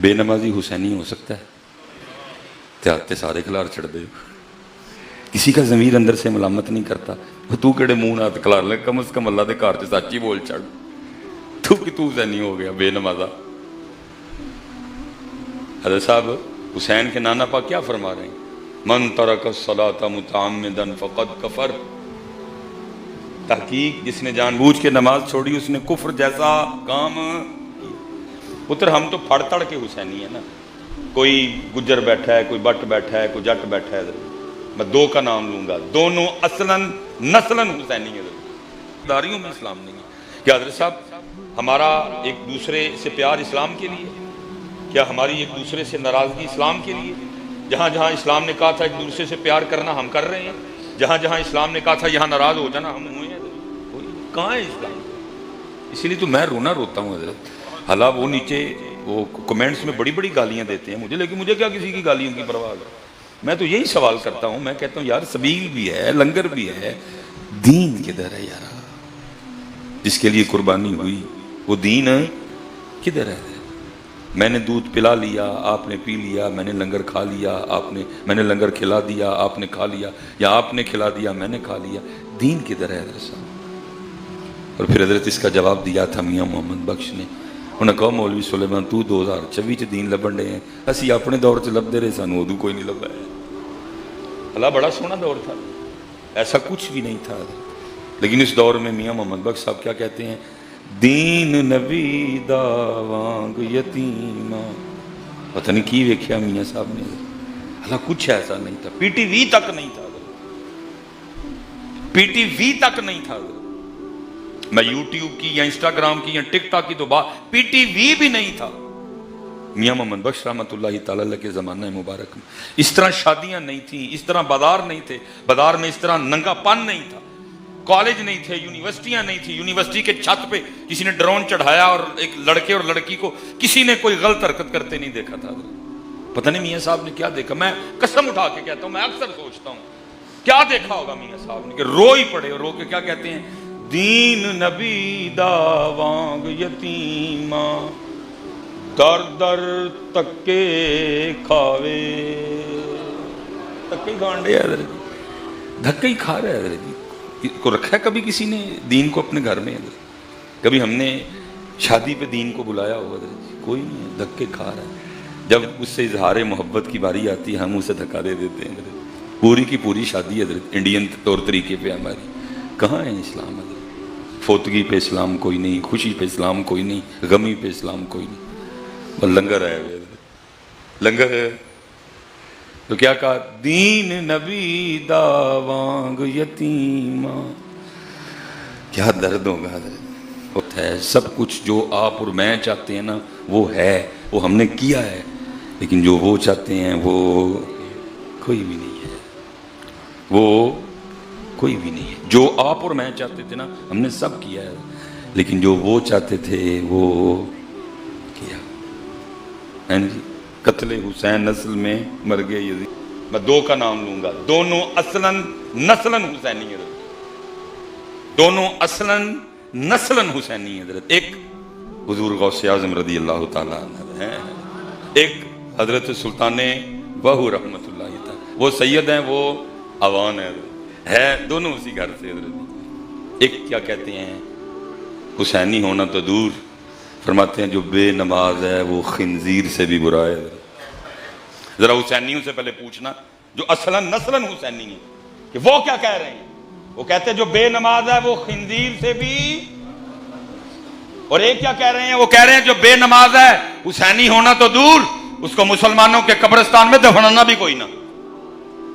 بے نمازی حسینی ہو سکتا ہے؟ تے سارے کھلار چڑھ دے، کسی کا ضمیر اندر سے ملامت نہیں کرتا، تو کہڑے منہ ہاتھ کھلار لے، کم از کم اللہ دے گھر چ سچ ہی بول چڑھ، تو کہ تو حسینی ہو گیا بے نمازا۔ حضرت صاحب حسین کے نانا پاک کیا فرما رہے ہیں؟ من ترک الصلاۃ متعمدا فقد کفر، تحقیق جس نے جان بوجھ کے نماز چھوڑی اس نے کفر جیسا کام۔ پتر ہم تو پھڑ تڑ کے حسینی ہے نا، کوئی گجر بیٹھا ہے، کوئی بٹ بیٹھا ہے، کوئی جٹ بیٹھا ہے، میں دو کا نام لوں گا، دونوں اصلاً نسلاً حسینی ہے، داریوں میں اسلام نہیں ہے۔ کیا حضرت صاحب ہمارا ایک دوسرے سے پیار اسلام کے لیے؟ کیا ہماری ایک دوسرے سے ناراضگی اسلام کے لیے؟ جہاں جہاں اسلام نے کہا تھا ایک دوسرے سے پیار کرنا ہم کر رہے ہیں، جہاں جہاں اسلام نے کہا تھا یہاں ناراض ہو جانا ہم ہوئے ہیں، کہاں ہے اسلام؟ اسی لیے تو میں رونا روتا ہوں حضرت، حالانکہ وہ نیچے وہ کمنٹس میں بڑی بڑی گالیاں دیتے ہیں مجھے، لیکن مجھے کیا کسی کی گالیوں کی پرواہ ہے؟ میں تو یہی سوال کرتا ہوں، میں کہتا ہوں یار سبیل بھی ہے، لنگر بھی ہے، دین کدھر ہے یار؟ جس کے لیے قربانی ہوئی وہ دین کدھر ہے؟ میں نے دودھ پلا لیا آپ نے پی لیا، میں نے لنگر کھا لیا میں نے لنگر کھلا دیا آپ نے کھا لیا، یا آپ نے کھلا دیا میں نے کھا لیا، دین کدھر ہے حضرت صاحب؟ اور پھر حضرت اس کا جواب دیا تھا میاں محمد بخش نے، انہوں نے کہا مولوی سلیمان تو 2024 چ دین لبن رہے ہیں، اسی اپنے دور چ لبدے رہے، سانو ادو کوئی نہیں لبا ہے۔ اللہ بڑا سونا دور تھا، ایسا کچھ بھی نہیں تھا، لیکن اس دور میں میاں محمد بخش صاحب کیا کہتے ہیں؟ دین نبی دا وانگ یتیما، پتہ نہیں کی ویکھیا میاں صاحب نے، اللہ کچھ ایسا نہیں تھا، پی ٹی وی تک نہیں تھا، پی ٹی وی تک نہیں تھا، میں یوٹیوب کی یا انسٹاگرام کی یا ٹک ٹاک کی تو بات، پی ٹی وی بھی نہیں تھا۔ میاں محمد بخش رحمۃ اللہ تعالی علیہ کے زمانہ مبارک میں اس طرح شادیاں نہیں تھیں، اس طرح بازار نہیں تھے، بازار میں اس طرح ننگا پن نہیں تھا، کالج نہیں تھے، یونیورسٹیاں نہیں تھی، یونیورسٹی کے چھت پہ کسی نے ڈرون چڑھایا اور ایک لڑکے اور لڑکی کو کسی نے کوئی غلط حرکت کرتے نہیں دیکھا تھا۔ پتہ نہیں میاں صاحب نے کیا دیکھا، میں قسم اٹھا کے کہتا ہوں، میں اکثر سوچتا ہوں کیا دیکھا ہوگا میاں صاحب نے کہ رو ہی پڑے، اور رو کے کیا کہتے ہیں؟ دین نبی دا وانگ یتیما، در در تکے کھاوے، تکے کھانڈے حضرت، دھکے ہی کھا رہے حضرت جی کو رکھا ہے کبھی کسی نے دین کو اپنے گھر میں حضرت؟ کبھی ہم نے شادی پہ دین کو بلایا ہو حضرت جی؟ کوئی نہیں ہے، دھکے کھا رہا ہے، جب اس سے اظہار محبت کی باری آتی ہے ہم اسے دھکا دے دیتے ہیں حضرت، پوری کی پوری شادی حضرت انڈین طور طریقے پہ ہماری، کہاں ہے اسلام حضرت؟ فوتگی پہ اسلام کوئی نہیں، خوشی پہ اسلام کوئی نہیں، غمی پہ اسلام کوئی نہیں، بس لنگر ہے لنگر ہے۔ تو کیا کہا؟ دین نبی دا وانگ یتیما، کیا درد ہوگا حضرت؟ ہے سب کچھ جو آپ اور میں چاہتے ہیں نا وہ ہے، وہ ہم نے کیا ہے، لیکن جو وہ چاہتے ہیں وہ کوئی بھی نہیں ہے، وہ کوئی بھی نہیں ہے۔ جو آپ اور میں چاہتے تھے نا ہم نے سب کیا ہے، لیکن جو وہ چاہتے تھے وہ کیا۔ جی قتل حسین نسل میں مر گئے یزید، میں دو کا نام لوں گا، دونوں اصلاً نسلاً حسینی حضرت، دونوں اصلاً نسلاً حسینی حضرت۔ ایک حضور غوث اعظم رضی اللہ تعالیٰ عنہ ہیں، ایک حضرت سلطان بہو رحمۃ اللہ تعالیٰ، وہ سید ہیں وہ عوان ہے حضرت، ہے دونوں اسی گھر سے حضرت۔ ایک کیا کہتے ہیں؟ حسینی ہونا تو دور، فرماتے ہیں جو بے نماز ہے وہ خنزیر سے بھی برا ہے حضرت۔ ذرا حسینیوں سے پہلے پوچھنا جو اصلاً نسلاً حسینی ہیں کہ وہ کیا کہہ رہے ہیں؟ وہ کہتے ہیں جو بے نماز ہے وہ خنزیر سے بھی، اور ایک کیا کہہ رہے ہیں؟ وہ کہہ رہے ہیں جو بے نماز ہے حسینی ہونا تو دور، اس کو مسلمانوں کے قبرستان میں دفنانا بھی کوئی نہ۔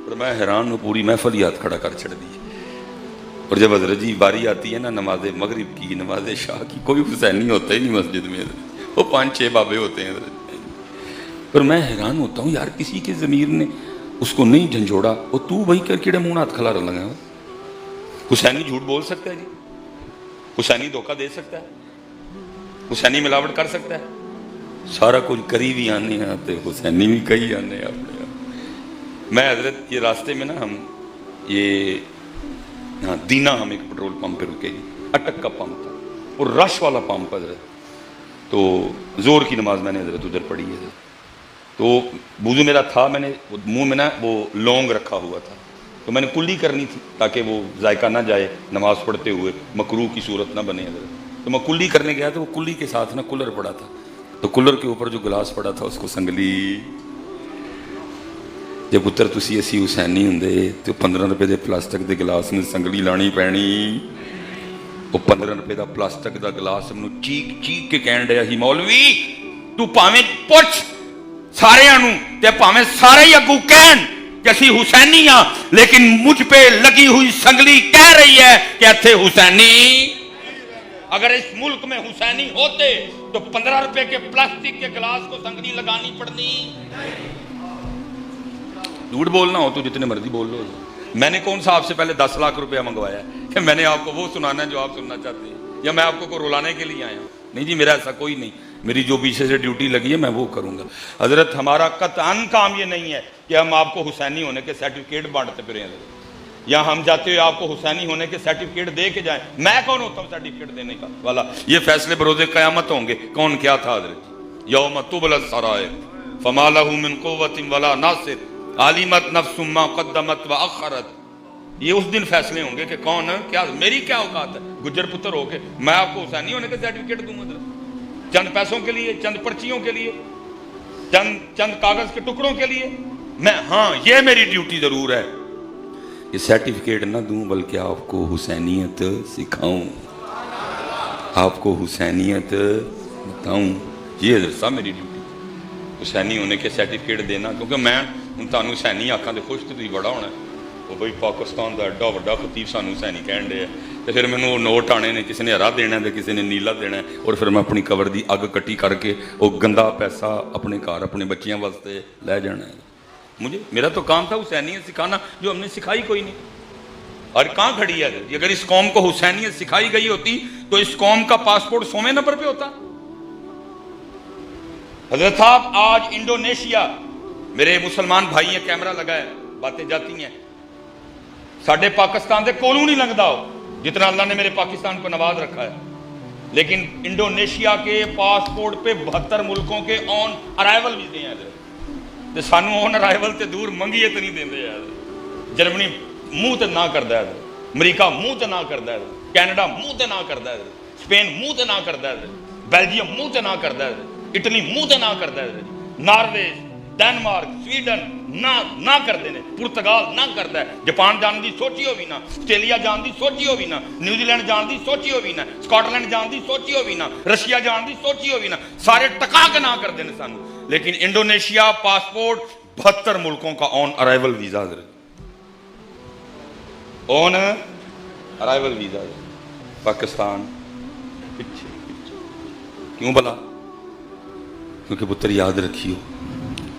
اور میں حیران ہوں، پوری محفل ہی ہاتھ کھڑا کر چھڑ دی، اور جب حضرت جی باری آتی ہے نا نماز مغرب کی، نماز عشاء کی، کوئی حسینی ہوتا ہی نہیں مسجد میں حضرت، وہ 5-6 بابے ہوتے ہیں حضرت۔ پر میں حیران ہوتا ہوں یار کسی کے ضمیر نے اس کو نہیں جھنجھوڑا، وہ تو بھائی کر کیڑے منہ ہاتھ کھلا رہا لگا، حسینی جھوٹ بول سکتا ہے جی؟ حسینی دھوکہ دے سکتا ہے؟ حسینی ملاوٹ کر سکتا ہے؟ سارا کچھ کری بھی آنے ہیں تے حسینی بھی کئی آنے ہیں اپنے۔ میں حضرت یہ راستے میں نا ہم یہ ہاں دینا، ہم ایک پٹرول پمپ پہ رکے جی، اٹک کا پمپ تھا، اور رش والا پمپ حضرت، تو ज़ोर की नमाज मैंने हज़रत उधर पढ़ी है। तो वुज़ू मेरा था, मैंने मुंह में ना वो लौंग रखा हुआ था, तो मैंने कुल्ली करनी थी ताकि वो जायका ना जाए, नमाज़ पढ़ते हुए मकरूह की सूरत ना बने हज़रत। तो मैं कुल्ली करने गया तो वो कुल्ली के साथ ना कूलर पड़ा था, तो कूलर के ऊपर जो गिलास पड़ा था उसको संगली। जब पुत्र तुसी असी हुसैनी होंदे तो 15 रुपए के प्लास्टिक के गिलास में संगली लानी पैनी। वो 15 रुपए का प्लास्टिक का गिलास मैं चीक चीक के कह रहा ही, मौलवी तू भावें पुछ सारिਆਂ ਨੂੰ ਤੇ ਭਾਵੇਂ ਸਾਰੇ ਹੀ अगू कहन कि असी हुसैनी हाँ, लेकिन मुझ पे लगी हुई संगली कह रही है कि इत्थे हुसैनी। अगर इस मुल्क में हुसैनी होते तो 15 रुपए के प्लास्टिक के गिलास को संगली लगानी पड़नी। झूठ बोलना हो तो जितने मर्जी बोल लो। मैंने कौन सा आपसे पहले 10 लाख रुपया मंगवाया है कि मैंने आपको वो सुनाना है जो आप सुनना चाहते हैं, या मैं आपको को रुलाने के लिए आया हूँ? नहीं जी, मेरा ऐसा कोई नहीं। मेरी जो पीछे से ड्यूटी लगी है मैं वो करूँगा। हजरत हमारा कतअन काम ये नहीं है कि हम आपको हुसैनी होने के सर्टिफिकेट बांटते फिर हैं, या हम जाते हुए आपको हुसैनी होने के सर्टिफिकेट दे के जाएं। मैं कौन होता हूँ सर्टिफिकेट देने का वाला? ये फैसले बरोज़े क़यामत होंगे। कौन क्या था हजरत? यौम तुबलस सराइर फमा लहू मिन कुव्वतिन वला नासिर आलिमत नफ्सुम मा क़द्दमत व अख़रत। ये उस दिन फैसले होंगे कि कौन क्या, मेरी क्या औकात है गुज्जर पुत्र होके मैं आपको हुसैनी होने के सर्टिफिकेट दूंगा चंद पैसों के लिए, चंद पर्चियों के लिए, चंद कागज के टुकड़ों के लिए? मैं, हाँ ये मेरी ड्यूटी जरूर है कि सर्टिफिकेट ना दूं बल्कि आपको हुसैनियत सिखाऊं, आपको हुसैनियत बताऊं। ये सब मेरी ड्यूटी, हुसैनी होने के सर्टिफिकेट देना। क्योंकि मैं हूँ तुहानू हुसैनी आखा तो खुश तो तुसीं बड़ा होना वो बई पाकिस्तान का एडा वड्डा खतीब सानू हुसैनी कहन डे, तो फिर मैंने वो नोट आने ने, किसी ने हरा देना है, किसी ने नीला देना है, और फिर मैं अपनी कबर की अग कट्टी करके वो गंदा पैसा अपने घर अपने बच्चियों वास्ते लै जाना है। मुझे, मेरा तो काम था हुसैनियत सिखाना, जो हमने सिखाई कोई नहीं। और कहाँ खड़ी है? अगर इस कौम को हुसैनियत सिखाई गई होती तो इस कौम का पासपोर्ट 100वें नंबर पे होता। हजरत साहब आज इंडोनेशिया, मेरे मुसलमान भाई हैं, कैमरा लगा है, बातें जाती हैं, साढ़े पाकिस्तान के कोलों नहीं लगता हो जितना अल्लाह ने मेरे पाकिस्तान को नवाज रखा है, लेकिन इंडोनेशिया के पासपोर्ट पे 72 मुल्कों के ऑन अराइवल वीजे हैं, तो सानू ऑन अराइवल से दूर मंगीए तो नहीं देंगे यार। जर्मनी मुंह तो ना करता है, अमरीका मुंह तो ना करता है, कैनेडा मुंह तो ना करता है, स्पेन मुंह तो ना करता है, बेल्जियम मुंह तो ना करता है, इटली मुंह तो ना करता है, नॉर्वे, डेनमार्क, स्वीडन ना करते हैं, पुर्तगाल ना करता है, जापान जाने की सोची हो भी ना, आस्ट्रेलिया जाने की सोची हो भी ना, न्यूजीलैंड जाने की सोची हो भी ना, स्कॉटलैंड जाने की सोची हो भी ना, रशिया जाने की सोची हो भी ना, सारे टका के ना करते हैं सानू। लेकिन इंडोनेशिया पासपोर्ट 72 मुल्कों का on arrival visa, on arrival visa. Pakistan पीछे क्यों भला? क्योंकि पुत्र याद रखियो,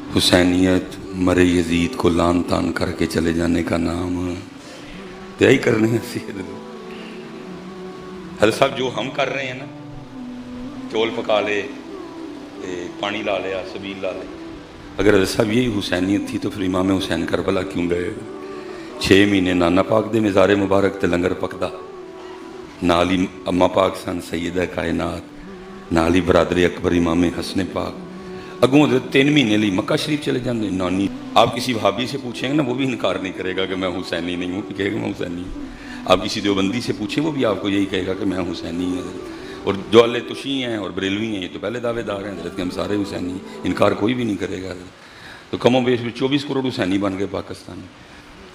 हुसैनियत मरे यजीद को लान तान करके चले जाने का नाम, तो यही करने हैं। हर साहब जो हम कर रहे हैं ना, चौल पका ले, पानी ला लिया, सबील ला ले, अगर हर साहब यही हुसैनियत थी तो फिर इमाम हुसैन करबला क्यों गए? 6 महीने नाना पाक दे मज़ारे मुबारक ते लंगर पकदा, नाल ही अम्मा पाक सन सैयदा कायनात, नाल ही बरादरे अकबर इमाम हसन पाक, अगों 3 महीने लिए मक्का शरीफ चले जाते। नानी, आप किसी भाभी से पूछेंगे ना, वो भी इनकार नहीं करेगा कि मैं हुसैनी नहीं हूँ, कहेगा मैं हुसैनी हूँ। आप किसी देवबंदी से पूछें, वो भी आपको यही कहेगा कि मैं हुसैनी हूँ। और जो अल्ले तुशी हैं और बरेलवी हैं, ये तो पहले दावेदार हैं हज़रत कि हम सारे हुसैनी, इनकार कोई भी नहीं करेगा। तो कमो बेश में 24 करोड़ हुसैनी बन गए पाकिस्तान में।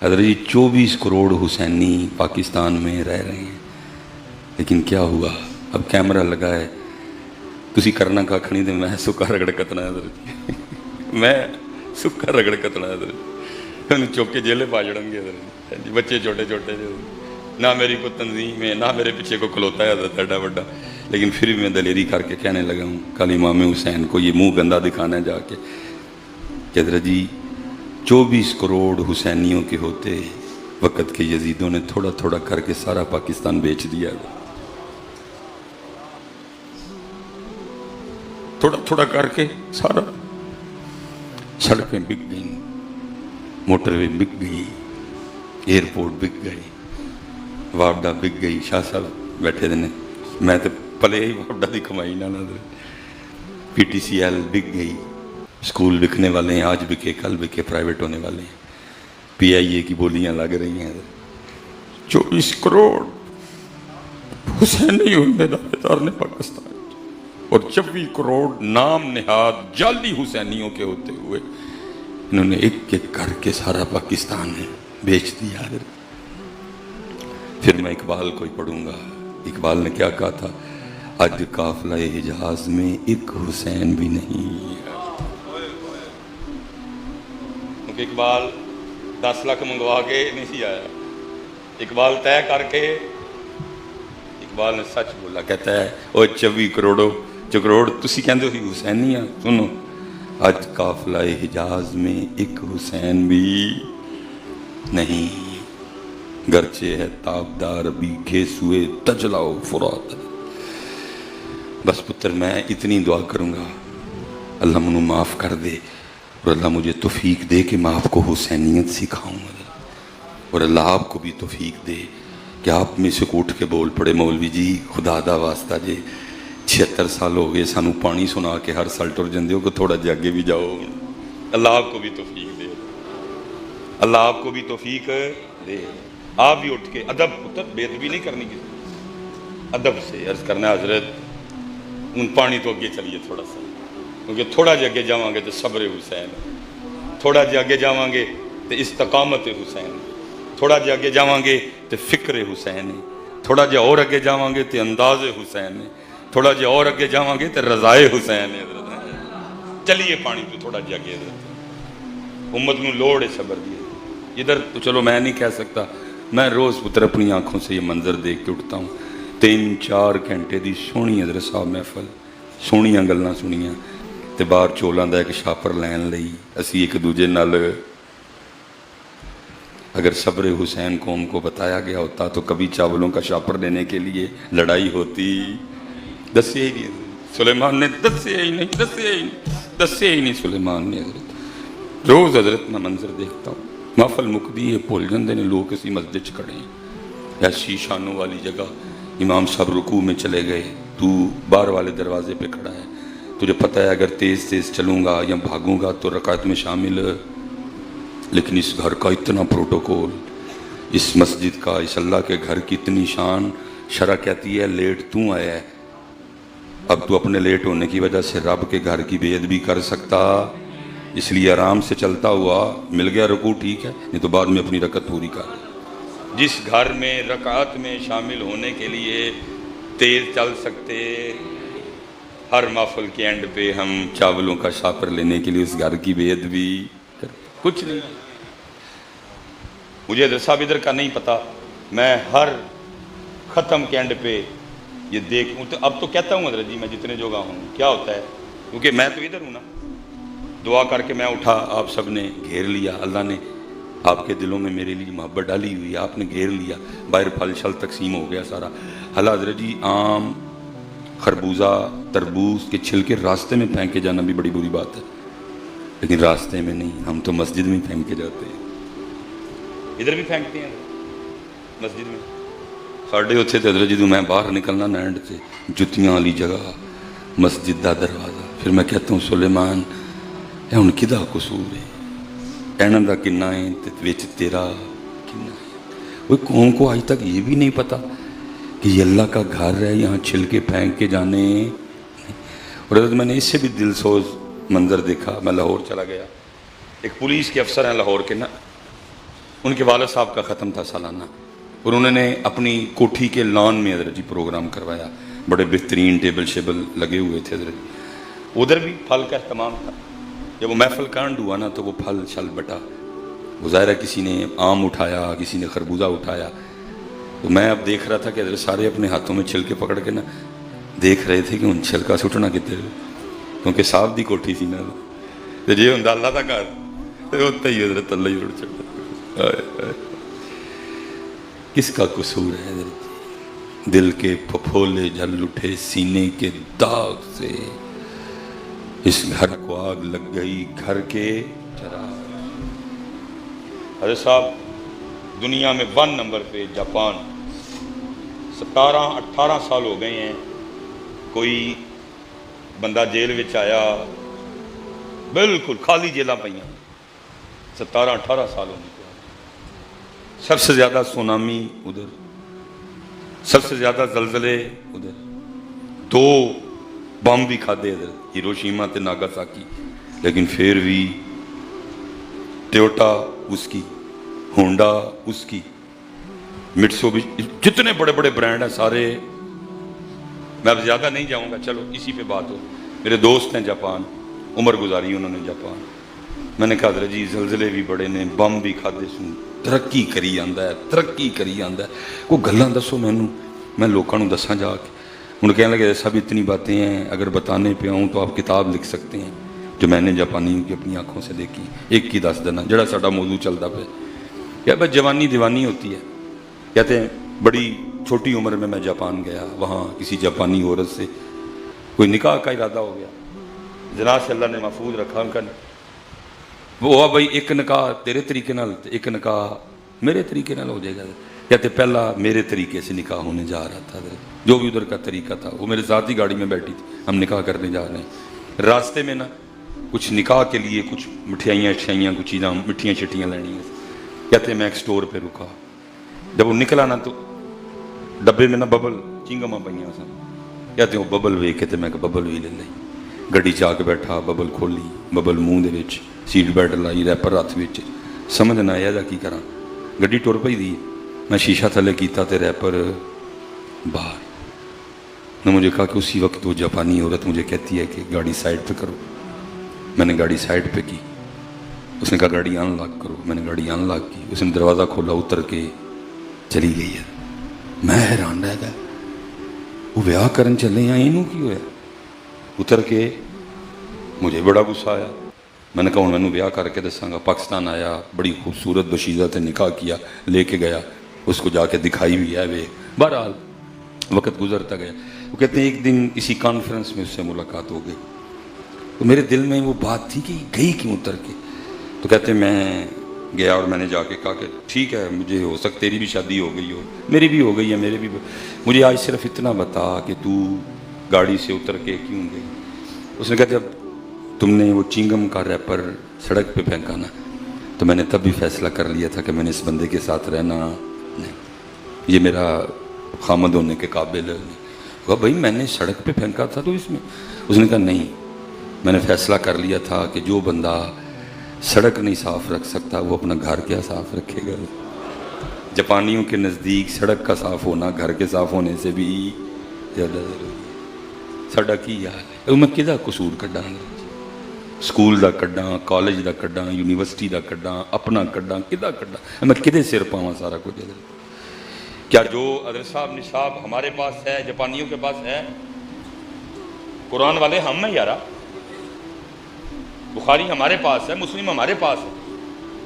हज़रत जी 24 करोड़ हुसैनी पाकिस्तान में रह रहे हैं, लेकिन क्या हुआ? अब कैमरा लगा है, तुसी करना कख नहीं, तो मैं सुक्का रगड़ कतना है, मैं सुक्का रगड़ कतना है, चौके जेले पा जड़ेंगे बच्चे छोटे छोटे, ना मेरी कोई तंजीम है, ना मेरे पीछे को खलोता है एडा बड़ा, लेकिन फिर भी मैं दलेरी करके कहने लगा हूँ कल इमाम हुसैन को ये मुंह गंदा दिखाना है जाके कि हज़रत जी 24 करोड़ हुसैनियों के होते वक़्त के यजीदों ने थोड़ा थोड़ा करके सारा पाकिस्तान बेच दिया, थोड़ा थोड़ा करके सारा। सड़कें बिक गई, मोटरवे बिक गई, एयरपोर्ट बिक गई, वापडा बिक गई। शाह साहब बैठे ने, मैं तो पले ही वापडा की कमाई ना दे, PTCL बिक गई, स्कूल बिकने वाले हैं, आज बिके कल बिके, प्राइवेट होने वाले हैं। PIA की बोलियां लग रही हैं। 24 करोड़ हुसैनी उनमें दावेदार ने पाकिस्तान, और 24 करोड़ नाम निहाद जाली हुसैनियों के होते हुए इन्होंने एक एक करके सारा पाकिस्तान बेच दिया। फिर मैं इकबाल को ही पढ़ूंगा। इकबाल ने क्या कहा था, आज काफिला हिजाज में एक हुसैन भी नहीं। क्योंकि इकबाल 10 लाख मंगवा के नहीं सी आया, इकबाल तय करके, इकबाल ने सच बोला, कहता है ओ 24 करोड़ तुसी कहंदे हो हुसैनी आ, सुनो आज काफिला हिजाज में एक हुसैन भी नहीं, गरचे है ताबदार भी घेसुए तजलाओ फुरात। बस पुत्र मैं इतनी दुआ करूँगा, अल्लाह मुझे माफ़ कर दे और अल्लाह मुझे तौफीक दे कि मैं आपको हुसैनियत सिखाऊँगा, और अल्लाह आपको भी तौफीक दे कि आप में से उठ के बोल पड़े, मौलवी जी खुदा दा वास्ता जे 76 साल हो गए सानू पानी सुना के हर साल टुर जाते हो कि थोड़ा जिहा अगे भी जाओ। अल्लाह आपको भी तौफीक दे, अल्लाह आपको भी तौफीक दे। आप भी उठ के अदब, पुत्र बेदबी नहीं करनी किसी, अदब से अर्ज करना हजरत उन पानी तो अगे चलिए थोड़ा सा, क्योंकि थोड़ा जिहा अगे जावांगे तो सब्र हुसैन, थोड़ा जिहा अगे जावांगे तो इस्तकामत हुसैन, थोड़ा जिहा अगे जावांगे तो फिक्र हुसैन है, थोड़ा जिहा और अगे जावांगे तो अंदाज हुसैन है, थोड़ा जिहा और अगे जावांगे तो रजाए हुसैन है। चलिए पानी तो थोड़ा जिहा अगे, उम्मत नूं लोड़ है सब्र दी। इधर तो चलो मैं नहीं कह सकता, मैं रोज़ पुत्र अपनी आँखों से ये मंजर देख के उठता हूँ। 3-4 घंटे की सोहनी हज़रत साहब महफल, सोहनियां गल्लां सुनियां, ते बाहर चोलों का एक छापर लैन लई असी एक दूजे नाल, अगर सब्र हुसैन कौम को बताया गया होता तो कभी चावलों का छापर लेने के लिए लड़ाई होती। दसिया ही नहीं सुलेमान ने, दसिया ही नहीं सुलेमान ने। हजरत रोज़ हजरत मैं मंजर देखता हूँ, महफल मुकदी है भुल जाते हैं लोग, असी मस्जिद च खड़े हैं, ऐसी शानों वाली जगह, इमाम साहब रुकू में चले गए, तू बाहर वाले दरवाजे पे खड़ा है, तुझे पता है अगर तेज़ तेज़ चलूँगा या भागूंगा तो रकात में शामिल, लेकिन इस घर का इतना प्रोटोकॉल, इस मस्जिद का, इस अल्लाह के घर की इतनी शान, शरअ कहती है लेट तू आया है, अब तू अपने लेट होने की वजह से रब के घर की बेअदबी कर सकता, इसलिए आराम से चलता हुआ, मिल गया रुकू ठीक है, नहीं तो बाद में अपनी रकत पूरी कर। जिस घर में रकात में शामिल होने के लिए तेज चल सकते, हर महफिल के एंड पे हम चावलों का छापर लेने के लिए उस घर की बेअदबी कर, कुछ नहीं। मुझे हज़रत साहब इधर का नहीं पता, मैं हर ख़त्म के एंड पे ये देखूँ तो अब तो कहता हूँ हज़रत जी मैं जितने जोगा हूँ, क्या होता है, क्योंकि मैं तो इधर हूँ ना, दुआ करके मैं उठा, आप सब ने घेर लिया, अल्लाह ने आपके दिलों में मेरे लिए मोहब्बत डाली हुई, आपने घेर लिया, बाहर फल शल तकसीम हो गया सारा। हला हज़रत जी आम, खरबूजा, तरबूज के छिलके रास्ते में फेंक के जाना भी बड़ी बुरी बात है, लेकिन रास्ते में नहीं, हम तो मस्जिद में फेंक के जाते हैं, इधर भी फेंकते हैं मस्जिद में। साढ़े उत्थे तो हज़रत जी मैं बाहर निकलना नैंड से जुतियां वाली जगह, मस्जिद का दरवाज़ा, फिर मैं कहता हूँ सुलेमान हुण किदा कसूर है, कहना का किन्ना है विच तेरा किन्ना है। वो कौम को आज तक ये भी नहीं पता कि ये अल्लाह का घर है, यहाँ छिलके फेंक के जाने। और मैंने इससे भी दिल सोज मंजर देखा, मैं लाहौर चला गया, एक पुलिस के अफसर हैं लाहौर के ना, उनके वालिद साहब का ख़त्म था सालाना, और उन्होंने अपनी कोठी के लॉन में हज़रत जी प्रोग्राम करवाया, बड़े बेहतरीन टेबल शेबल लगे हुए थे हज़रत जी, उधर भी फल का इस्तेमाल था। जब वो महफल कांड हुआ ना तो वो फल छल बटा, वो ज़ाहिर किसी ने आम उठाया, किसी ने खरबूजा उठाया, तो मैं अब देख रहा था कि हज़रत सारे अपने हाथों में छिलके पकड़ के ना देख रहे थे कि उन छिलका सुटना कितने, क्योंकि साहब दी कोठी थी ना, तो जे हुंदा अल्लाह दा घर तो उत्ते ही हज़रत अल्लाह ही रुड़ चढ़ा। किसका कसूर है हज़रत, दिल के फफोले जल उठे सीने के दाग से, इस घर को आग लग गई घर के चराग। हज़रत साहब दुनिया में 1 नंबर पे जापान, 17-18 साल हो गए हैं, कोई بندہ جیل وچ آیا، بالکل خالی جیلاں پئیاں، 17-18 سال ہونے کے بعد سب سے زیادہ سونامی ادھر، سب سے زیادہ زلزلے ادھر، 2 بم بھی کھادے ادھر، ہیروشیما تے ناگاساکی، لیکن پھر بھی ٹویوٹا اس کی، ہونڈا اس کی، مٹسوبشی، جتنے بڑے بڑے برانڈ ہیں سارے، میں اب زیادہ نہیں جاؤں گا، چلو اسی پہ بات ہو۔ میرے دوست ہیں جاپان، عمر گزاری انہوں نے جاپان، میں نے کہا حضرت جی زلزلے بھی بڑے نے، بم بھی کھادے سن، ترقی کری آندا ہے، ترقی کری آندا ہے، کوئی گلاں دسو مینوں، میں لوکاں نوں دساں جا کے۔ انہوں کہنے لگے سب اتنی باتیں ہیں، اگر بتانے پہ آؤں تو آپ کتاب لکھ سکتے ہیں جو میں نے جاپانیوں کی اپنی آنکھوں سے دیکھی، ایک کی دس دینا جڑا ساڈا موضوع چلتا پہ، کیا بس جوانی دیوانی ہوتی ہے۔ کہتے ہیں بڑی چھوٹی عمر میں جاپان گیا، وہاں کسی جاپانی عورت سے کوئی نکاح کا ارادہ ہو گیا، زنا سے اللہ نے محفوظ رکھا ان کا، وہ ہوا بھائی ایک نکاح تیرے طریقے نال، ایک نکاح میرے طریقے نال ہو جائے گا۔ کہتے پہلا میرے طریقے سے نکاح ہونے جا رہا تھا، جو بھی ادھر کا طریقہ تھا، وہ میرے ساتھ ہی گاڑی میں بیٹھی تھی، ہم نکاح کرنے جا رہے ہیں، راستے میں نا کچھ نکاح کے لیے کچھ مٹھائیاں کچھ چیزاں مٹھیاں شٹیاں لینی ہیں۔ کہتے میں ایک سٹور پہ رکا، جب وہ نکلا نا تو ڈبے میں نا ببل چنگماں پئیاں سن، کہتے وہ ببل ویکھ کے تے میں کہ ببل بھی لے لئی، گڈی چا کے بیٹھا، ببل کھولی، ببل منہ دے وچ، سیٹ بیلٹ لائی، ریپر ہاتھ وچ، سمجھ نہ آیا جا کی کراں، گڈی ٹر پئی دی، میں شیشہ تھلے کیتا تے ریپر باہر۔ نے مجھے کہا کہ اسی وقت وہ جاپانی عورت مجھے کہتی ہے کہ گاڑی سائڈ پہ کرو، میں نے گاڑی سائڈ پہ کی، اس نے کہا گاڑی آن لاک کرو، میں نے گاڑی آن لاک کی، اس نے دروازہ کھولا، اتر کے چلی گئی ہے۔ میں حیران رہ گیا، وہ بیاہ کرن چلے ہیں اینوں کی ہویا؟ اتر کے مجھے بڑا غصہ آیا، میں نے کہا انہوں نے بیاہ کر کے دساں گا۔ پاکستان آیا، بڑی خوبصورت بشیزہ سے نکاح کیا، لے کے گیا، اس کو جا کے دکھائی بھی ہے وہ، بہرحال وقت گزرتا گیا۔ وہ کہتے ہیں ایک دن کسی کانفرنس میں اس سے ملاقات ہو گئی، تو میرے دل میں وہ بات تھی کہ گئی کیوں اتر کے؟ تو کہتے میں گیا اور میں نے جا کے کہا کہ ٹھیک ہے، مجھے ہو سکتا تیری بھی شادی ہو گئی ہو، میری بھی ہو گئی ہے، میرے بھی، مجھے آج صرف اتنا بتا کہ تو گاڑی سے اتر کے کیوں گئی؟ اس نے کہا جب تم نے وہ چنگم کا ریپر سڑک پہ پھینکا نا تو میں نے تب بھی فیصلہ کر لیا تھا کہ میں نے اس بندے کے ساتھ رہنا نہیں، یہ میرا خامد ہونے کے قابل نہیں۔ کہا بھائی میں نے سڑک پہ پھینکا تھا تو اس میں، اس نے کہا نہیں، میں نے فیصلہ کر لیا تھا کہ جو بندہ سڑک نہیں صاف رکھ سکتا وہ اپنا گھر کیا صاف رکھے گا۔ جاپانیوں کے نزدیک سڑک کا صاف ہونا گھر کے صاف ہونے سے بھی زیادہ ضروری ہے۔ ساڈا کی حال ہے، میں کدا قصور کڈاں، سکول دا کڈاں، کالج دا کڈاں، یونیورسٹی دا کڈاں، اپنا کڈاں، کدا کڈاں، میں کدے سر پاواں سارا کچھ؟ کیا جو حضرت صاحب نصاب ہمارے پاس ہے جاپانیوں کے پاس ہے؟ قرآن والے ہم ہیں یارا، بخاری ہمارے پاس ہے، مسلم ہمارے پاس ہے،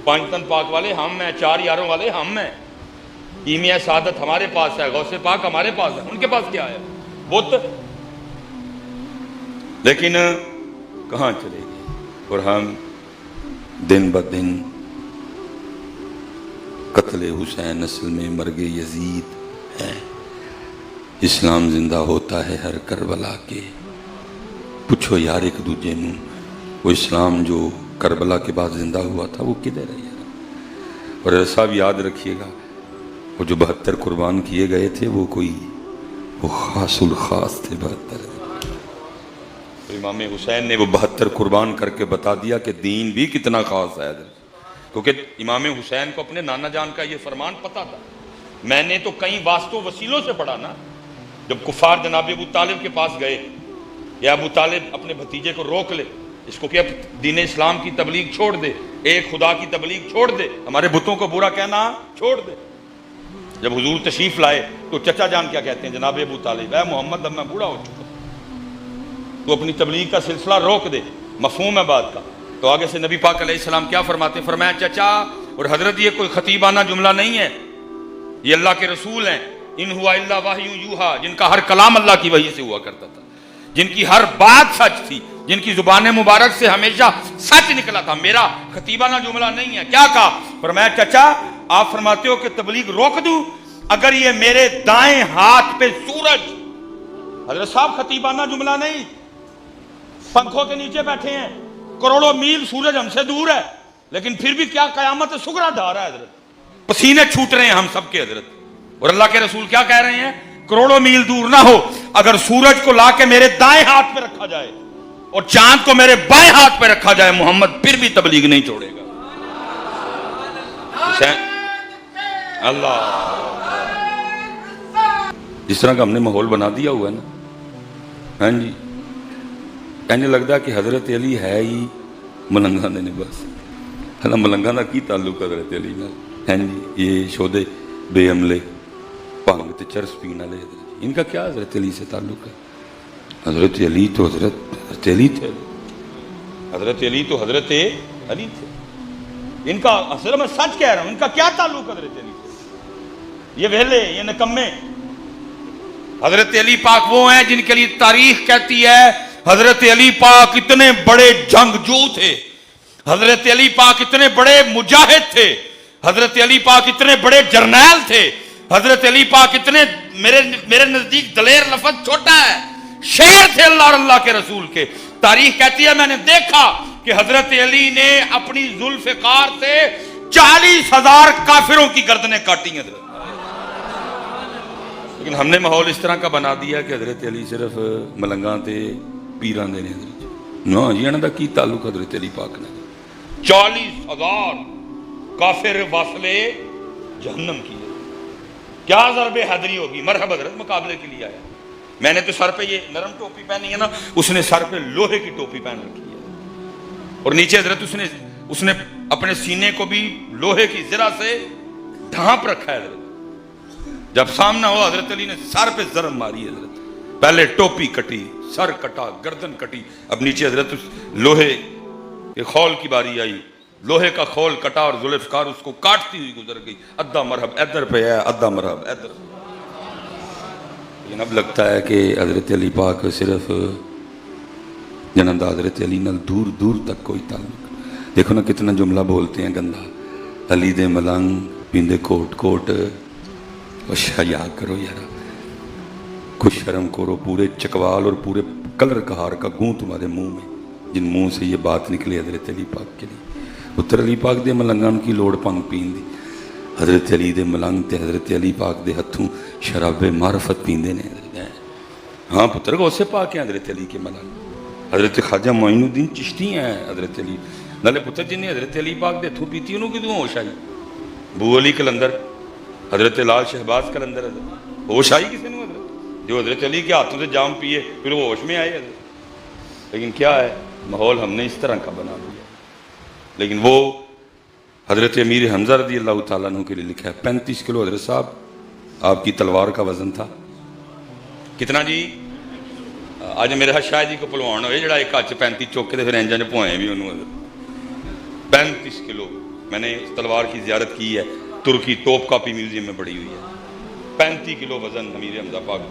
پانچ تن پاک والے ہم ہیں، 4 یاروں والے ہم ہیں، کیمیا سعادت ہمارے پاس ہے، غوث پاک ہمارے پاس ہے، ان کے پاس کیا ہے؟ بت۔ لیکن کہاں چلے گئے؟ اور ہم دن بدن قتل حسین نسل میں مرگ یزید ہے، اسلام زندہ ہوتا ہے ہر کربلا کے۔ پوچھو یار ایک دوجے نوں، وہ اسلام جو کربلا کے بعد زندہ ہوا تھا وہ کدھر ہے یار؟ اور صاحب یاد رکھیے گا، وہ جو 72 قربان کیے گئے تھے وہ کوئی وہ خاص الخاص تھے 72۔ تو امام حسین نے وہ 72 قربان کر کے بتا دیا کہ دین بھی کتنا خاص ہے، کیونکہ امام حسین کو اپنے نانا جان کا یہ فرمان پتا تھا۔ میں نے تو کئی واسطوں وسیلوں سے پڑھا نا، جب کفار جناب ابو طالب کے پاس گئے، یا ابو طالب اپنے بھتیجے کو روک لے، اس کو کہ اب دین اسلام کی تبلیغ چھوڑ دے، ایک خدا کی تبلیغ چھوڑ دے، ہمارے بتوں کو برا کہنا چھوڑ دے۔ جب حضور تشریف لائے تو چچا جان کیا کہتے ہیں جناب ابو طالب، اے محمد اب میں بوڑھا ہو چکا، تو اپنی تبلیغ کا سلسلہ روک دے، مفہوم ہے بات کا۔ تو آگے سے نبی پاک علیہ السلام کیا فرماتے ہیں؟ فرمایا چچا اور حضرت یہ کوئی خطیبانہ جملہ نہیں ہے، یہ اللہ کے رسول ہیں، ان ہوا الا وحی یوحا، جن کا ہر کلام اللہ کی وحی سے ہوا کرتا تھا، جن کی ہر بات سچ تھی، جن کی زبان مبارک سے ہمیشہ سچ نکلا تھا، میرا خطیبانہ جملہ نہیں ہے۔ کیا کہا؟ فرمایا چچا آپ فرماتے ہو کہ تبلیغ روک دوں اگر یہ میرے دائیں ہاتھ پہ سورج، حضرت صاحب خطیبانہ جملہ نہیں، पंखों के नीचे बैठे हैं, करोड़ों मील सूरज हमसे दूर है, लेकिन फिर भी क्या कयामत सुगरा ढा रहा है हजरत, पसीने छूट रहे हैं हम सबके हजरत। और अल्लाह के रसूल क्या कह रहे हैं, करोड़ों मील दूर ना हो, अगर सूरज को लाके मेरे दाएं हाथ पे रखा जाए और चांद को मेरे बाएं हाथ पे रखा जाए, मोहम्मद फिर भी तबलीग नहीं छोड़ेगा। अल्लाह, जिस तरह का हमने माहौल बना दिया हुआ है ना, हाँ जी, कहने लगता है कि हजरत अली है ही मलंगा ने बस। हला मलंगा का की ताल्लुक हजरत अली नाल, हाँ जी, ये शोदे बेअमले भंग ते चरस पीने वाले, इनका क्या हजरत अली से ताल्लुक है? हजरत अली तो हजरत अली थे, हजरत अली तो हजरत अली थे। इनका असल में सच कह रहा हूं, इनका क्या ताल्लुक हजरत अली से? ये वेले, ये निकम्मे। हजरत अली पाक वो हैं जिनके लिए तारीख कहती है हजरत अली पाक इतने बड़े जंगजू थे, हजरत अली पाक इतने बड़े मुजाहिद थे, हजरत अली पाक इतने बड़े जर्नैल थे, हजरत अली पाक इतने, मेरे नजदीक दलेर लफ्ज छोटा है, शेर थे अल्लाह और अल्लाह के रसूल के। तारीख कहती है मैंने देखा कि हजरत अली ने अपनी जुल्फ़िकार से 40,000 काफिरों की गर्दनें काटी हैं। लेकिन हमने माहौल इस तरह का बना दिया कि हजरत अली सिर्फ मलंगा ते पीरां दे ने ना जी, इन्हां दा की ताल्लुक हजरत अली पाक ने? 40,000 काफिर वासले जहन्नम की है, क्या ज़रबे हैदरी होगी। मरहब हजरत मुकाबले के लिए आया, मैंने तो सर पे ये नरम टोपी पहनी है ना, उसने सर पे लोहे की टोपी पहन रखी है, और नीचे हजरत उसने अपने सीने को भी लोहे की ज़रा से ढांप रखा है हजरत। जब सामना हो हजरत अली ने सर पे जरब मारी हजरत, पहले टोपी कटी, सर कटा, गर्दन कटी, अब नीचे हजरत लोहे के खौल की बारी आई, लोहे का खौल कटा और जुल्फ़िकार उसको काटती हुई गुजर गई। अद्धा मरहब इधर पे है, अद्धा मरहब इधर। लेकिन अब लगता है कि हजरत अली पाक सिर्फ जनंदा हजरत अली नाल दूर दूर तक कोई ताल्लुक। देखो ना कितना जुमला बोलते हैं गंदा, अली दे मलंग पींदे कोट कोट। हया करो यार, कुछ शर्म करो, पूरे चकवाल और पूरे कलर कहार का गूं तुम्हारे मुंह में, जिन मुंह से ये बात निकली हजरत अली पाक के लिए। पुत्र अली पाक दे मलंगां की लोड़ भंग पीन दी, हजरत अली दे मलंग ते हजरत अली पाक दे हथों शराबे मारफत पींदे ने। हाँ पुत्र को उसे पाक है हजरत अली के मलंग, हजरत ख्वाजा मोइनुद्दीन चिश्ती हैं हजरत अली। नाले पुत्र जिन्हें हजरत अली पाक दे हथों पीती उन्होंने कितों होश आई? बू अली कलंदर, हजरत लाल शहबाज कलंदर, होश आई किसी ने? जो हजरत अली के हाथों से जाम पिए फिर वो होश में आए हजरत। लेकिन क्या है, माहौल हमने इस तरह का बना दिया। लेकिन वो हजरत अमीर हमजा रज़ी अल्लाह तआला अन्हु के लिए लिखा है 35 किलो हजरत साहब आपकी तलवार का वजन था। कितना जी? आज मेरे शाह जी को भलवान हो जरा एक हाथ 35 चौके फिर इंजा भुआए भी उन्होंने 35 किलो। मैंने इस तलवार की जियारत की है, तुर्की तोप कापी म्यूजियम में पड़ी हुई है। 35 किलो वजन अमीर हमजा पाक।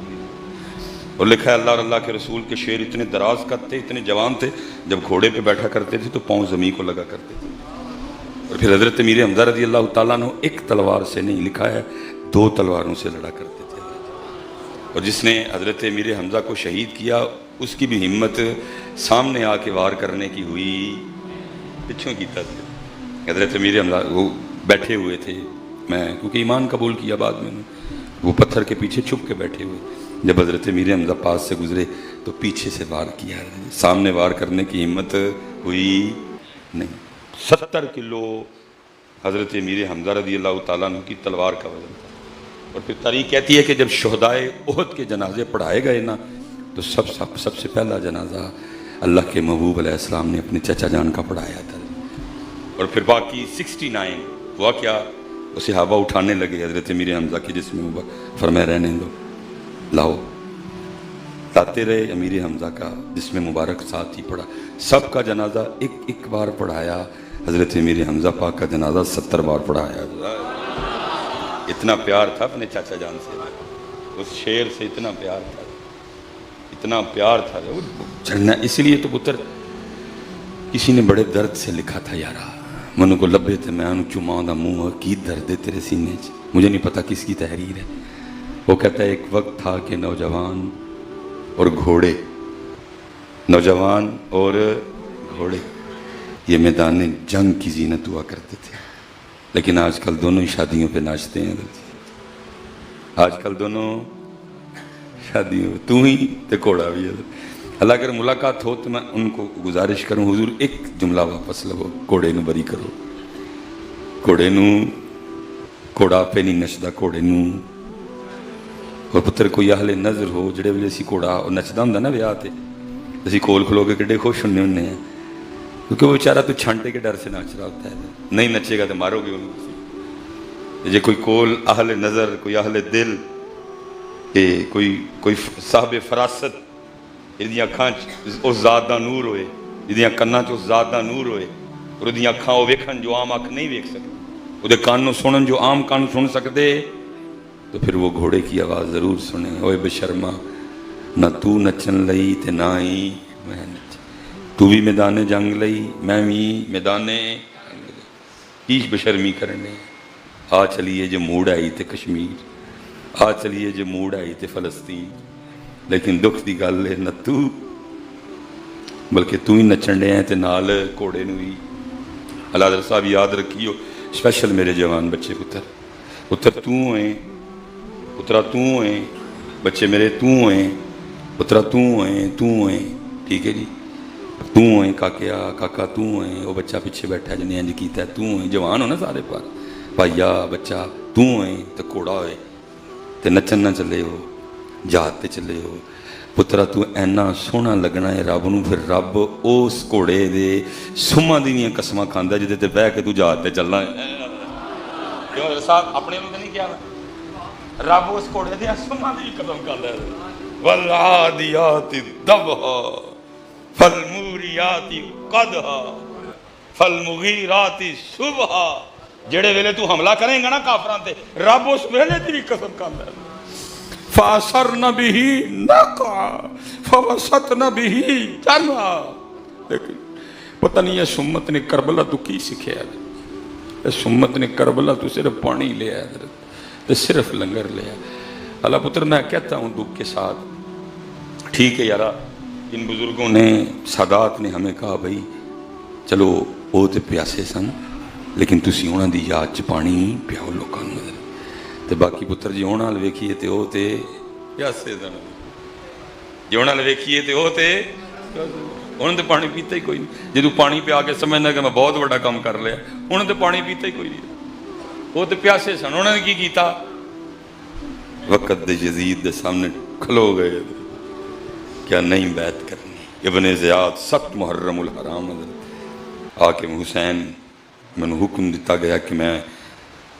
और लिखा है अल्लाह और अल्लाह के रसूल के शेर इतने दराज कद थे, इतने जवान थे, जब घोड़े पे बैठा करते थे तो पाँव ज़मीन को लगा करते थे। और फिर हजरत अमीर हमजा रज़ी अल्लाह तआला अन्हु एक तलवार से नहीं, लिखा है 2 तलवारों से लड़ा करते थे। और जिसने हजरत अमीर हमजा को शहीद किया उसकी भी हिम्मत सामने आके वार करने की हुई, पिछों की तरफ। हजरत अमीर हमजा वो बैठे हुए थे, मैं क्योंकि ईमान कबूल किया बाद में, वो पत्थर के पीछे छुप के बैठे हुए। जब हजरत अमीर हमजा पास से गुजरे तो पीछे से वार किया, सामने वार करने की हिम्मत हुई नहीं। 70 किलो हजरत अमीर हमजा रज़ी अल्लाह तआला अन्हु की तलवार का वजन था। और फिर तारीख कहती है कि जब शहदाए उहद के जनाजे पढ़ाए गए ना, तो सबसे पहला जनाजा अल्लाह के महबूब अलैहिस्सलाम ने अपने चचा जान का पढ़ाया था। और फिर बाकी 69 हुआ क्या, उसे सहाबा उठाने लगे हजरत अमीर हमजा की जिसमें फरमाया रहने दो, लाओ, लाते रहे अमीर हमजा का जिसमें मुबारक साथ ही पढ़ा। सबका जनाजा एक बार पढ़ाया, हजरत अमीर हमजा पाक का जनाजा 70 बार पढ़ाया। इतना प्यार था अपने चाचा जान से, उस शेर से इतना प्यार था, इतना प्यार था झरना। इसलिए तो पुत्र किसी ने बड़े दर्द से लिखा था, यारा मनु को लभे थे मैं चुमा दा मुँह की दर्द है तेरे सीने च। मुझे नहीं पता किसकी तहरीर है। वो कहता है एक वक्त था कि नौजवान और घोड़े नौजवान और घोड़े ये मैदान जंग की जीनत हुआ करते थे, लेकिन आजकल दोनों ही शादियों पे नाचते हैं। आजकल दोनों शादियों में तू ही ते घोड़ा भी है। अल्लाह अगर मुलाकात हो तो मैं उनको गुजारिश करूँ, हुजूर एक जुमला वापस लवो, घोड़े नूं बरी करो। घोड़े नूं घोड़ा आपे नहीं नचदा, घोड़े नूं। और पुत्र कोई आहले नज़र हो जिहड़े वेले असीं घोड़ा नचदा हुंदा ना विआह ते, असीं कोल खलो के किड्डे खुश हुंदे हुंदे हैं, क्योंकि वो बेचारा तो छांटे के डर से नाच रहा होता है। नहीं नचेगा तो मारोगे उन्हें। जे कोई कोल आहले नज़र, कोई आहले दिल, कोई साहब फरासत, जिहदियां अखां उस ज़ात दा नूर होए, जिहदियां कन्नां च उस ज़ात दा नूर होए, और उहदियां अखां वो वेखण जो आम अख नहीं वेख सकदी, उहदे कान नूं सुणन जो आम कान सुन सकदे, तो फिर वो घोड़े की आवाज़ ज़रूर सुने। ओए बेशर्मा, ना तू नचन लई ते ना ही मैं नच, तू भी मैदान जंग लई, मैं भी मैदान की बेशर्मी करने। आ चलिए जे मूड आई ते कश्मीर, आ चलिए जे मूड आई ते फलस्तीन, लेकिन दुख की गल है न तू, बल्कि तू ही नचन डे ते नाल घोड़े नूं भी। अल्लाह साहब याद रखियो, स्पैशल मेरे जवान बच्चे पुत्र, पुत्र तू है, पुत्रा तू है, बच्चे मेरे तू हैं, पुत्रा तू है, तू है, ठीक है जी, तू है काकिया, काका तू है। वो बच्चा पिछे बैठा जिन्हें इंज कीता, तू है। जवान हो ना सारे पर भाईया बच्चा तू है तो घोड़ा होए ते नचन ना चले हो, जात ते चले हो। पुत्रा तू ऐना सोहना लगना है रब नूं, फिर रब उस घोड़े दे सुमां दी कसमां खांदा जिहदे ते बह के तू जात ते चलना है। क्यों साहब अपने नूं नहीं किया, रब उस घोड़े दे सुमां दी कदम खांदा है। वल आदियाति दबहा फलमूरियाति कदहा फलमुगीराति सुबहा। जेड़े वेले तू हमला करेंगा ना काफरां ते, रब उस वेले दी कसम खांदा है। फासरना बिही नका फवसतना बिही जना। लेकिन पता नहीं है सुम्मत ने करबला तो की सीखा है। सुम्मत ने करबला तो सिर्फ पानी लिया है, तो सिर्फ लंगर लिया। अल्लाह पुत्र मैं कहता हूँ दुख के साथ, ठीक है यारा, इन बुजुर्गों ने, सादात ने हमें कहा भाई चलो वो तो प्यासे सन, लेकिन तुसी उन्हां दी याद च पानी पियाओ लोगों नूं। ते बाकी पुत्र जी उन्हां नाल वेखीए ते वो ते प्यासे सन, जे उन्हां नाल वेखीए ते वो ते उन्होंने तो पानी पीता ही कोई नहीं। जे तू पानी पिया के समझना कि मैं बहुत बड़ा काम कर लिया, उन्होंने तो पानी पीता ही कोई नहीं। वो तो प्यासे सन, उन्होंने की कीता, वक़्त दे यजीद दे सामने खलो गए, क्या नहीं बैत करनी। इब्ने ज़ियाद सख्त मुहर्रमुल हराम आके हुसैन मैनू हुक्म दिता गया कि मैं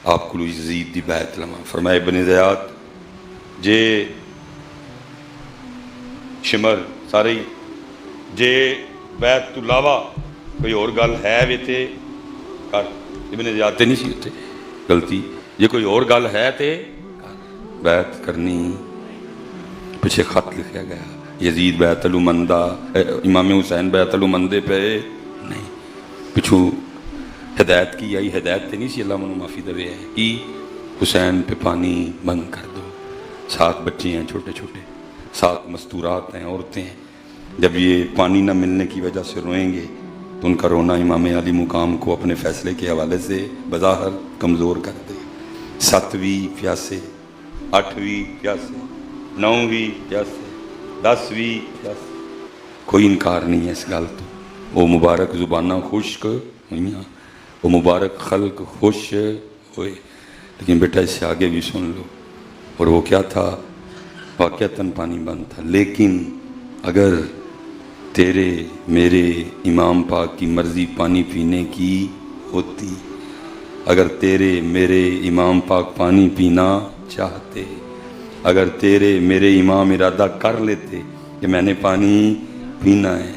आपको यजीद दी बैत लवां। फरमाया इब्ने ज़ियाद जे शिमर सारे जे बैत तू लावा कोई और गल है वे ते कर। इब्ने ज़ियाद ते नहीं सी उत्थे गलती, जे कोई और गल है तो बैत करनी। पीछे खत लिखा गया यजीद बैतलू मंदा, इमाम हुसैन बैतलू मंदे पे नहीं, पिछू हिदायत की आई, हिदायत तो नहीं सी अल्लाह मनु माफ़ी दे है कि हुसैन पे पानी बंद कर दो। 7 बच्चे हैं छोटे छोटे, 7 मस्तूरात हैं, औरतें हैं। जब ये पानी न मिलने की वजह से रोएंगे तो उनका रोना इमाम अली मुकाम को अपने फ़ैसले के हवाले से बज़ाहिर कमज़ोर कर दे। 7वीं प्यासे, 8वीं प्यासे, 9वीं प्यासे, 10वीं प्यासे, कोई इनकार नहीं है इस गल तो। वो मुबारक ज़ुबाना खुश्क हुई, वो मुबारक खल्क खुश हुए, लेकिन बेटा इससे आगे भी सुन लो। और वो क्या था, वाक़तन पानी बंद था। लेकिन अगर तेरे मेरे इमाम पाक की मर्ज़ी पानी पीने की होती, अगर तेरे मेरे इमाम पाक पानी पीना चाहते, अगर तेरे मेरे इमाम इरादा कर लेते कि मैंने पानी पीना है,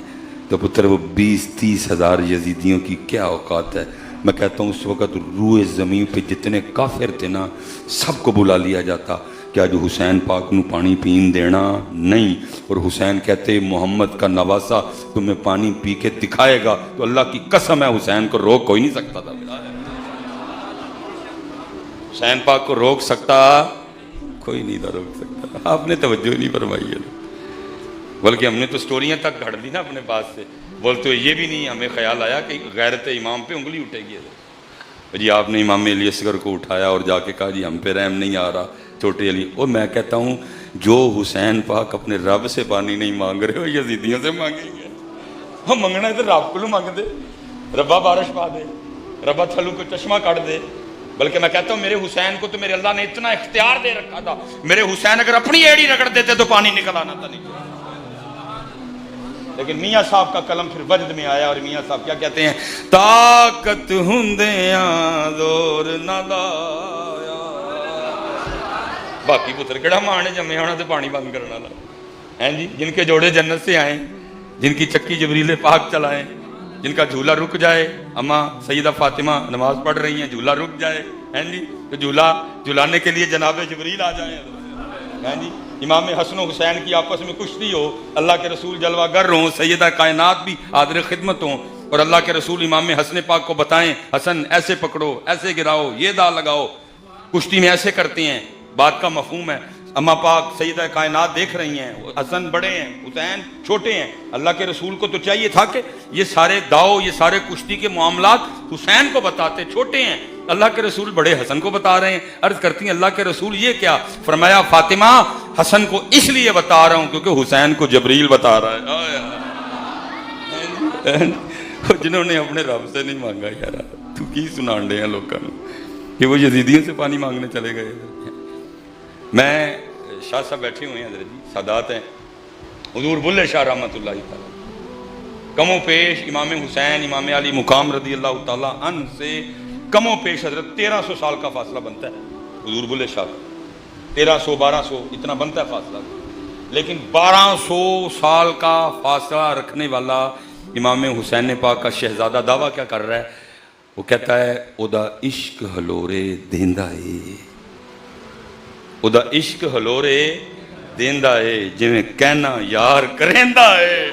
तो पुत्र वो 20-30 हज़ार यजीदियों की क्या औकात है। मैं कहता हूँ उस वक़्त रूए ज़मीन पे जितने काफिर थे ना, सबको बुला लिया जाता कि आज हुसैन पाक नू पानी पीन देना नहीं। और हुसैन कहते मोहम्मद का नवासा तुम्हें पानी पी के दिखाएगा, तो अल्लाह की कसम है हुसैन को रोक कोई नहीं सकता था। हुसैन पाक को रोक सकता कोई नहीं था, रोक सकता। आपने तवज्जो नहीं फरमाई है। بلکہ ہم نے تو سٹوریاں تک گھڑ لی نا اپنے پاس سے، بولتے یہ بھی نہیں ہمیں خیال آیا کہ غیرت امام پہ انگلی اٹھے گی. جی آپ نے امام علی اصغر کو اٹھایا اور جا کے کہا جی ہم پہ رحم نہیں آ رہا چھوٹے علی. اور میں کہتا ہوں جو حسین پاک اپنے رب سے پانی نہیں مانگ رہے ہو یزیدیوں سے مانگیں گے. ہم منگنا ہے تو رب کو مانگ دے، ربا بارش پا دے، ربا تھلو کو چشمہ کاٹ دے. بلکہ میں کہتا ہوں میرے حسین کو تو میرے اللہ نے اتنا اختیار دے رکھا تھا، میرے حسین اگر اپنی ایڑی رگڑ دیتے تو پانی نکل آنا تھا نہیں. لیکن میاں صاحب کا قلم پھر وجد میں آیا اور میاں صاحب کیا کہتے ہیں، طاقت ہوندیاں زور نہ لایا. باقی پتر کیڑا ماں نے جمے ہونا تو پانی بند کرنا لا ہیں جی. جن کے جوڑے جنت سے آئیں، جن کی چکی جبریل پاک چلائیں، جن کا جھولا رک جائے، اماں سیدہ فاطمہ نماز پڑھ رہی ہیں جھولا رک جائے ہیں جی، تو جھولانے کے لیے جناب جبریل آ جائیں ہیں جی. امام حسن و حسین کی آپس میں کشتی ہو، اللہ کے رسول جلوہ گر ہوں، سیدہ کائنات بھی حاضر خدمت ہوں، اور اللہ کے رسول امام حسن پاک کو بتائیں حسن ایسے پکڑو، ایسے گراؤ، یہ دا لگاؤ، کشتی میں ایسے کرتے ہیں. بات کا مفہوم ہے. اما پاک سیدہ کائنات دیکھ رہی ہیں، حسن بڑے ہیں، حسین چھوٹے ہیں. اللہ کے رسول کو تو چاہیے تھا کہ یہ سارے داؤ، یہ سارے کشتی کے معاملات حسین کو بتاتے، چھوٹے ہیں. اللہ کے رسول بڑے حسن کو بتا رہے ہیں. عرض کرتی ہیں اللہ کے رسول یہ کیا؟ فرمایا فاطمہ حسن کو اس لیے بتا رہا ہوں کیونکہ حسین کو جبریل بتا رہا ہے. جنہوں نے اپنے رب سے نہیں مانگا یار تو کی سنان دے ہیں لوگوں کہ وہ یزیدیوں سے پانی مانگنے چلے گئے. میں شاہ صاحب بیٹھے ہوئے ہیں حضرت جی، سادات ہیں، حضور بلے شاہ رحمۃ اللہ تعالیٰ کم و پیش امام حسین امام علی مقام رضی اللہ تعالیٰ عنہ سے کم و پیش حضرت 1300 سال کا فاصلہ بنتا ہے. حضور بلے شاہ 1300 1200 اتنا بنتا ہے فاصلہ، لیکن 1200 سال کا فاصلہ رکھنے والا امام حسین پاک کا شہزادہ دعویٰ کیا کر رہا ہے؟ وہ کہتا ہے ادا عشق ہلورے دیندا ہے، ادا عشق ہلورے دیندا ہے جویں کہنا یار کریندا ہے.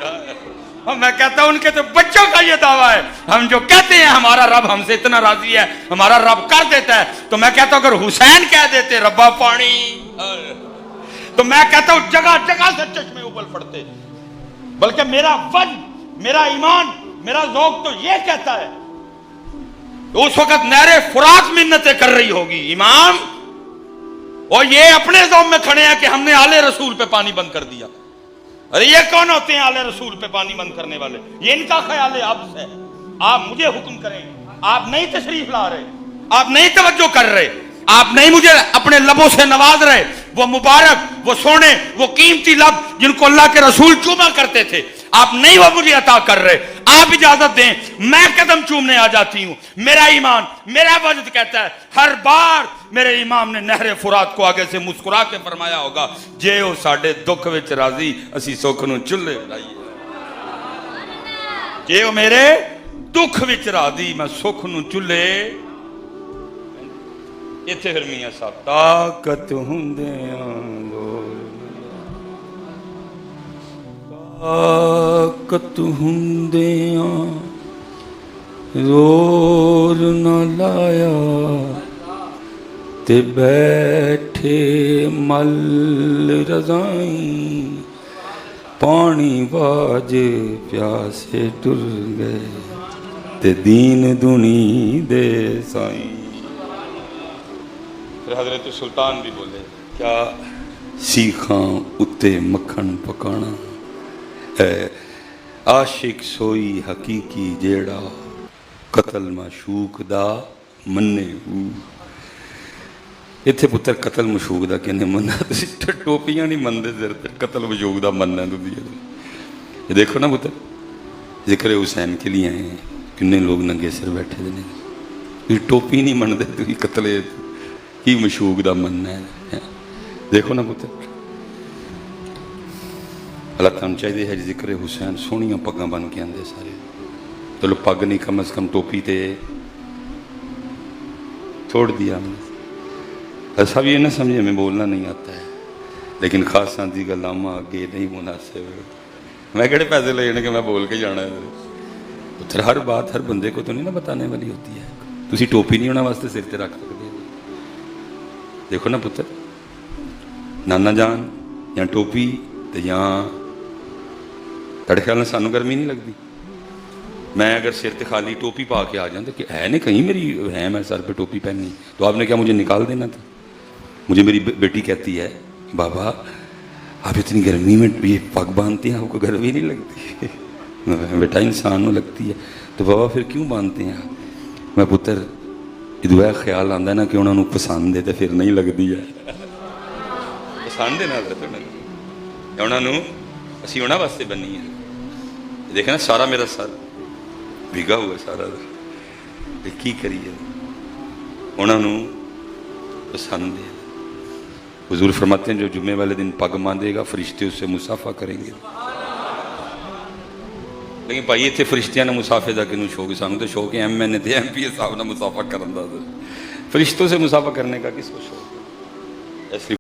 میں کہتا ہوں ان کے تو بچوں کا یہ دعویٰ ہے. ہم جو کہتے ہیں ہمارا رب ہم سے اتنا راضی ہے، ہمارا رب کر دیتا ہے، تو میں کہتا ہوں اگر حسین کہہ دیتے ربا پانی، تو میں کہتا ہوں جگہ جگہ سے چشمے ابل پڑتے. بلکہ میرا وجد، میرا ایمان، میرا ذوق تو یہ کہتا ہے اس وقت نہر فرات منتیں کر رہی ہوگی امام، اور یہ اپنے ذوق میں کھڑے ہیں کہ ہم نے آل رسول پہ پانی بند کر دیا. ارے یہ کون ہوتے ہیں آل رسول پہ پانی بند کرنے والے؟ یہ ان کا خیال ہے اب سے آپ مجھے حکم کریں، آپ نہیں تشریف لا رہے، آپ نہیں توجہ کر رہے، آپ نہیں مجھے اپنے لبوں سے نواز رہے. وہ مبارک، وہ سونے، وہ قیمتی لب جن کو اللہ کے رسول چوما کرتے تھے، آپ نہیں وہ مجھے عطا کر رہے. آپ اجازت دیں میں قدم چومنے آ جاتی ہوں. میرا ایمان، میرا وجد کہتا ہے ہر بار میرے امام نے نہر فرات کو آگے سے مسکرا کے فرمایا ہوگا جے او ساڈے دکھ وچ راضی اسی سکھ نو چلے بلائیے. جے او میرے دکھ وچ راضی میں سکھ نو چلے. اتنے پھر میاں صاحب طاقت ہوندیاں طاقت ہوندیاں زور نہ لایا تے بیٹھے مل رضائیں پانی باج پیاسے ٹر گئے تے دین دنی دے سائیں. پھر حضرت سلطان بھی بولے کیا سیکھاں اتے مکھن پکانا ہے عاشق سوئی حقیقی جیڑا قتل معشوق دا مننے ہو. اتھے پتر قتل معشوق دا کہنے مننا تو ٹوپیاں نہیں مندے زر قتل معشوق دا مننا تو دیا. یہ دیکھو نا پتر ذکر حسین کے لیے آئے ہیں، کتنے لوگ ننگے سر بیٹھے دے نہیں، ٹوپی نہیں من دے تو ہی قتل ہی مشوق دا مننا ہے. دیکھو نا پتر اللہ تعالیٰ چاہیے ہے ذکر حسین سونیاں پگاں بن کے آندے سارے. چلو پگ نہیں کم از کم ٹوپی تے چھوڑ دیا. ایسا بھی یہ نہ سمجھے ہمیں بولنا نہیں آتا ہے، لیکن خاص آندھی گلاما آگے نہیں مناسب. میں کہڑے پیسے لے جانے کہ میں بول کے جانا ہے. پتر ہر بات ہر بندے کو تو نہیں نا بتانے والی ہوتی ہے. تسی ٹوپی نہیں ہونا واسطے سر تے رکھ سکتے. دیکھو نا پتر نانا جان یا ٹوپی یا ਤੁਹਾਡੇ ਖਿਆਲ ਨਾਲ ਸਾਨੂੰ ਗਰਮੀ ਨਹੀਂ ਲੱਗਦੀ? मैं अगर सिर पे खाली टोपी पा के आ जाता कि है नहीं कहीं मेरी है, मैं सर पे टोपी पहननी, तो आपने क्या मुझे निकाल देना था? मुझे मेरी बेटी कहती है बाबा आप इतनी गर्मी में ये पग बांधते हैं, आपको गर्मी नहीं लगती? बेटा इंसान को लगती है। तो बाबा फिर क्यों बांधते हैं आप? मैं पुत्र दुआ ख्याल आता है ना कि उन्होंने पसंद है तो फिर नहीं लगती है। पसंद है ना उन्होंने, असी उन्होंने वास्ते बनी है। देखना सारा मेरा सर भीगा हुआ सारा, की करिए उन्होंने पसंद है। हुजूर फरमाते हैं जो जुम्मे वाले दिन पग बांधेगा फरिश्ते उससे मुसाफा करेंगे। लेकिन भाई इतने फरिश्तियां ने मुसाफे का किनू शौक, सानू तो शौक है MNA ते MPA साहब ने मुसाफा करने का, फरिश्तों से मुसाफा करने का किसको शौक है? इसलिए